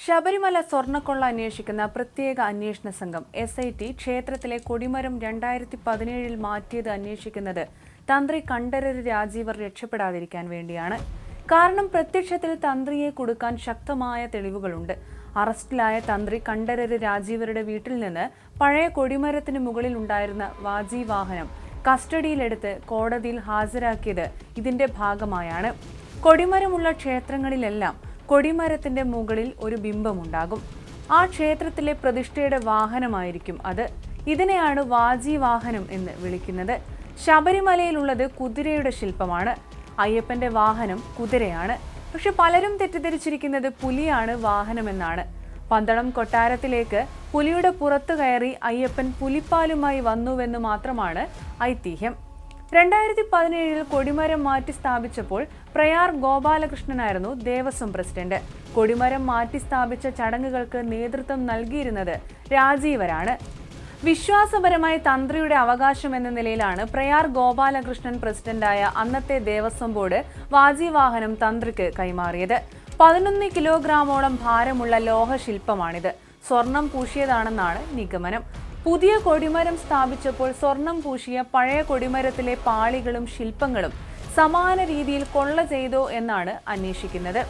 ശബരിമല സ്വർണ്ണക്കൊള്ള അന്വേഷിക്കുന്ന പ്രത്യേക അന്വേഷണ സംഘം SIT ക്ഷേത്രത്തിലെ കൊടിമരം 2017 മാറ്റിയത് അന്വേഷിക്കുന്നത് തന്ത്രി കണ്ഠരര് രാജീവർ രക്ഷപ്പെടാതിരിക്കാൻ വേണ്ടിയാണ്. കാരണം പ്രത്യക്ഷത്തിൽ തന്ത്രിയെ കുടുക്കാൻ ശക്തമായ തെളിവുകളുണ്ട്. അറസ്റ്റിലായ തന്ത്രി കണ്ഠരര് രാജീവരുടെ വീട്ടിൽ നിന്ന് പഴയ കൊടിമരത്തിന് മുകളിൽ ഉണ്ടായിരുന്ന വാജി വാഹനം കസ്റ്റഡിയിലെടുത്ത് കോടതിയിൽ ഹാജരാക്കിയത് ഇതിന്റെ ഭാഗമായാണ്. കൊടിമരമുള്ള ക്ഷേത്രങ്ങളിലെല്ലാം കൊടിമരത്തിന്റെ മുകളിൽ ഒരു ബിംബമുണ്ടാകും. ആ ക്ഷേത്രത്തിലെ പ്രതിഷ്ഠയുടെ വാഹനമായിരിക്കും അത്. ഇതിനെയാണ് വാജി വാഹനം എന്ന് വിളിക്കുന്നത്. ശബരിമലയിലുള്ളത് കുതിരയുടെ ശില്പമാണ്. അയ്യപ്പന്റെ വാഹനം കുതിരയാണ്. പക്ഷെ പലരും തെറ്റിദ്ധരിച്ചിരിക്കുന്നത് പുലിയാണ് വാഹനമെന്നാണ്. പന്തളം കൊട്ടാരത്തിലേക്ക് പുലിയുടെ പുറത്തു കയറി അയ്യപ്പൻ പുലിപ്പാലുമായി വന്നുവെന്ന് മാത്രമാണ് ഐതിഹ്യം. 2017 കൊടിമരം മാറ്റി സ്ഥാപിച്ചപ്പോൾ പ്രയാർ ഗോപാലകൃഷ്ണനായിരുന്നു ദേവസ്വം പ്രസിഡന്റ്. കൊടിമരം മാറ്റി സ്ഥാപിച്ച ചടങ്ങുകൾക്ക് നേതൃത്വം നൽകിയിരുന്നത് രാജീവരാണ്. വിശ്വാസപരമായി തന്ത്രിയുടെ അവകാശം എന്ന നിലയിലാണ് പ്രയാർ ഗോപാലകൃഷ്ണൻ പ്രസിഡന്റായ അന്നത്തെ ദേവസ്വം ബോർഡ് വാജി വാഹനം തന്ത്രിക്ക് കൈമാറിയത്. 11 കിലോഗ്രാമോളം ഭാരമുള്ള ലോഹശില്പമാണിത്. സ്വർണം പൂശിയതാണെന്നാണ് നിഗമനം. പുതിയ കൊടിമരം സ്ഥാപിച്ചപ്പോൾ സ്വർണം പൂശിയ പഴയ കൊടിമരത്തിലെ പാളികളും ശില്പങ്ങളും സമാന രീതിയിൽ കൊള്ള ചെയ്തോ എന്നാണ് അന്വേഷിക്കുന്നത്.